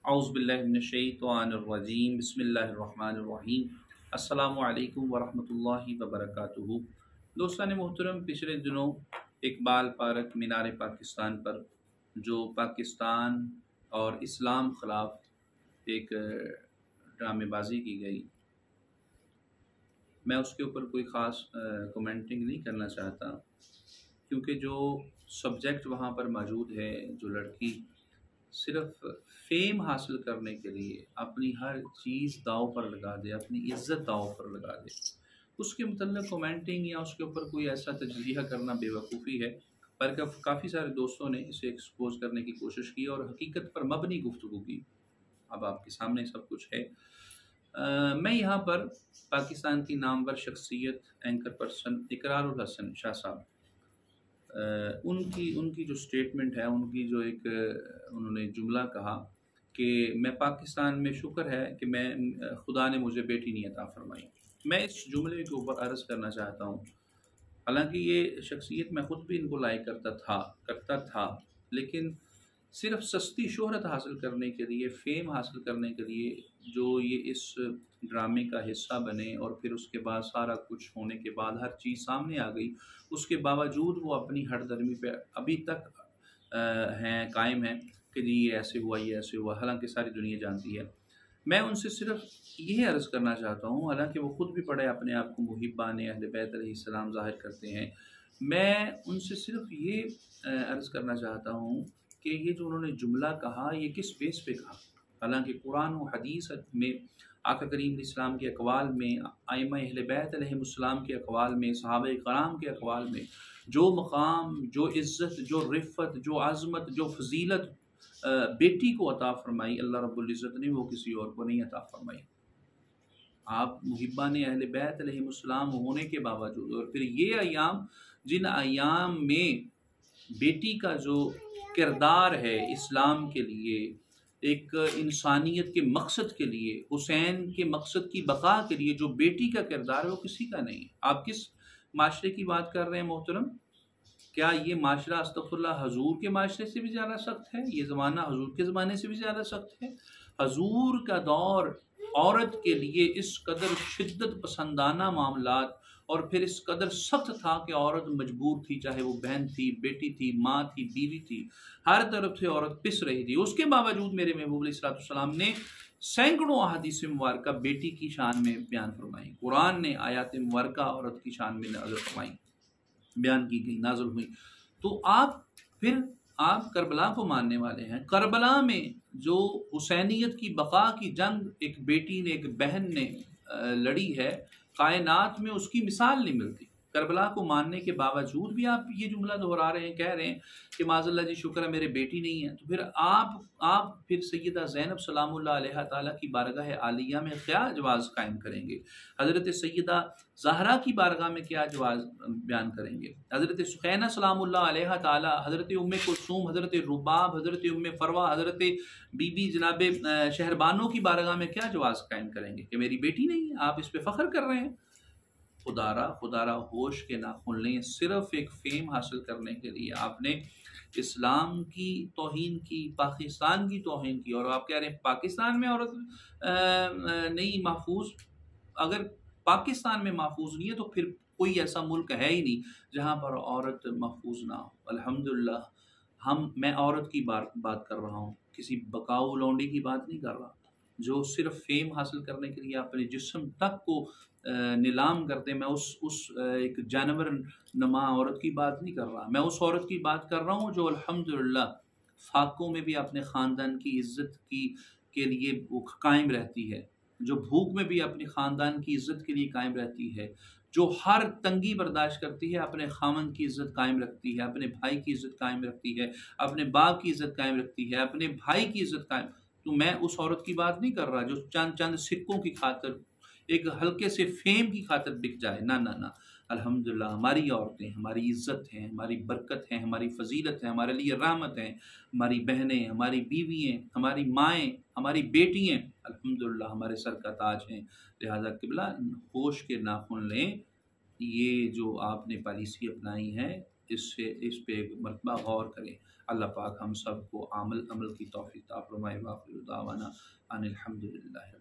औज़ुबिल्लाहि मिनश्शैतानिर्रजीम बिस्मिल्लाहिर्रहमानिर्रहीम अस्सलामु अलैकुम वरहमतुल्लाहि वबरकातुहू। दोस्तान मोहतरम, पिछले दिनों इकबाल पार्क मीनार पाकिस्तान पर जो पाकिस्तान और इस्लाम ख़िलाफ़ एक ड्रामेबाजी की गई, मैं उसके ऊपर कोई ख़ास कमेंटिंग नहीं करना चाहता, क्योंकि जो सब्जेक्ट वहाँ पर मौजूद है, जो लड़की सिर्फ फेम हासिल करने के लिए अपनी हर चीज़ दांव पर लगा दे, अपनी इज़्ज़त दांव पर लगा दे, उसके मतलब कमेंटिंग या उसके ऊपर कोई ऐसा तजज़िया करना बेवकूफ़ी है। पर काफ़ी सारे दोस्तों ने इसे एक्सपोज करने की कोशिश की और हकीकत पर मबनी गुफ्तगू की। अब आपके सामने सब कुछ है। मैं यहाँ पर पाकिस्तान की नामवर शख्सियत एंकर पर्सन इकरारुल हसन शाह साहब, उनकी उनकी जो स्टेटमेंट है, उनकी जो एक उन्होंने जुमला कहा कि मैं पाकिस्तान में, शुक्र है कि मैं खुदा ने मुझे बेटी नहीं अता फरमाई। मैं इस जुमले के ऊपर अर्ज़ करना चाहता हूँ। हालांकि ये शख्सियत मैं ख़ुद भी इनको लाइक करता था, लेकिन सिर्फ सस्ती शोहरत हासिल करने के लिए, फ़ेम हासिल करने के लिए जो ये इस ड्रामे का हिस्सा बने और फिर उसके बाद सारा कुछ होने के बाद हर चीज़ सामने आ गई, उसके बावजूद वो अपनी हठधर्मी पे अभी तक हैं, कायम हैं कि जी ये ऐसे हुआ, ये ऐसे हुआ, हालांकि सारी दुनिया जानती है। मैं उनसे सिर्फ यही अर्ज़ करना चाहता हूँ, हालांकि वो ख़ुद भी बड़े अपने आप को मुहिब्बान अहले बैत अलैहिस्सलाम ज़ाहिर करते हैं, मैं उनसे सिर्फ ये अर्ज़ करना चाहता हूँ कि ये जो उन्होंने जुमला कहा, ये किस बेस पे कहा। हालांकि कुरान और हदीस में आका करीम इस्लाम के अक़वाल में, आइम्मा अहले बैत अलैहिमुस्सलाम के अक़वाल में, सहाबा कराम के अक़वाल में जो मक़ाम, जो इज़्ज़त, जो रिफ़्फ़त, जो अज़मत, जो फ़ज़ीलत बेटी को अता फ़रमाई अल्लाह रब्बुल इज़्ज़त ने, वो किसी और को नहीं अता फ़रमाई। आप मुहिब्बान अहले बैत अलैहिमुस्सलाम होने के बावजूद, और फिर ये अय्याम, जिन अय्याम में बेटी का जो किरदार है इस्लाम के लिए, एक इंसानियत के मकसद के लिए, हुसैन के मकसद की बका के लिए जो बेटी का किरदार है, वो किसी का नहीं है। आप किस माशरे की बात कर रहे हैं मोहतरम? क्या ये माशरा अस्तग़फिरुल्लाह हजूर के माशरे से भी ज़्यादा सख्त है? ये ज़माना हजूर के ज़माने से भी ज़्यादा सख्त है? हजूर का दौर औरत के लिए इस कदर शिद्दत पसंदाना मामलात और फिर इस कदर सख्त था कि औरत मजबूर थी, चाहे वो बहन थी, बेटी थी, माँ थी, बीवी थी, हर तरफ से औरत पिस रही थी। उसके बावजूद मेरे महबूब अलैहिस्सलाम ने सैकड़ों अहादीस मुबारका बेटी की शान में बयान फरमाई। कुरान ने आयात मुबारका औरत की शान में नाज़िल फरमाई, बयान की गई, नाज़िल हुई। तो आप करबला को मानने वाले हैं। करबला में जो हुसैनियत की बका की जंग एक बेटी ने, एक बहन ने लड़ी है, कायनात में उसकी मिसाल नहीं मिलती। करबला को मानने के बावजूद भी आप ये जुमला दोहरा रहे हैं, कह रहे हैं कि माज़अल्लाह जी शुक्र है मेरे बेटी नहीं है। तो फिर आप फिर सैयदा ज़ैनब सलामुल्लाह अलैहा ताला की बारगाह आलिया में क्या जवाज़ कायम करेंगे? हज़रत सैयदा ज़हरा की बारगाह में क्या जवाज़ बयान करेंगे? हज़रत सुखैना सलामुल्लाह अलैहा ताला, हज़रत उम्मे कुलसूम, हज़रत रुबाब, हज़रत उम्मे फरवा, हज़रत बीबी जनाब शहरबानो की बारगाह में क्या जवाज़ कायम करेंगे कि मेरी बेटी नहीं है? आप इस पर फ़ख्र कर रहे हैं। खुदारा होश के नाखुन लें। सिर्फ एक फेम हासिल करने के लिए आपने इस्लाम की तौहीन की, पाकिस्तान की तौहीन की, और आप कह रहे हैं पाकिस्तान में औरत नहीं महफूज। अगर पाकिस्तान में महफूज नहीं है तो फिर कोई ऐसा मुल्क है ही नहीं जहाँ पर औरत महफूज ना हो। अल्हम्दुलिल्लाह मैं औरत की बात कर रहा हूँ, किसी बकाऊ लौंडी की बात नहीं कर रहा, जो सिर्फ फेम हासिल करने के लिए अपने जिस्म तक को नीलाम करते। मैं उस एक जानवर नमा औरत की बात नहीं कर रहा। मैं उस औरत की बात कर रहा हूँ जो अल्हम्दुलिल्लाह फाकों में भी अपने ख़ानदान की इज़्ज़त के लिए वो कायम रहती है, जो भूख में भी अपने ख़ानदान की इज़्ज़त के लिए कायम रहती है, जो हर तंगी बर्दाश्त करती है, अपने खामन की इज़्ज़त कायम रखती है, अपने भाई की इज़्ज़त कायम रखती है, अपने बाप की इज़्ज़त कायम रखती है, अपने भाई की इज़्ज़त कायम। तो मैं उस औरत की बात नहीं कर रहा जो चंद सिक्कों की खातिर, एक हल्के से फेम की खातिर बिक जाए। ना ना ना, अल्हम्दुलिल्लाह हमारी औरतें हमारी इज़्ज़त हैं, हमारी बरकत हैं, हमारी फजीलत है, हमारे लिए रहमत हैं। हमारी बहनें, हमारी बीवियाँ, हमारी माएँ, हमारी बेटियाँ अल्हम्दुलिल्लाह हमारे सर का ताज हैं। लिहाजा क़िबला होश के नाखुन लें। ये जो आपने पॉलिसी अपनाई है, इस पे मरतबा गौर करें। अल्लाह पाक हम सब को अमल की तौफीक अता फरमाए। व आखिर दावाना अनिल हम्दुलिल्लाह।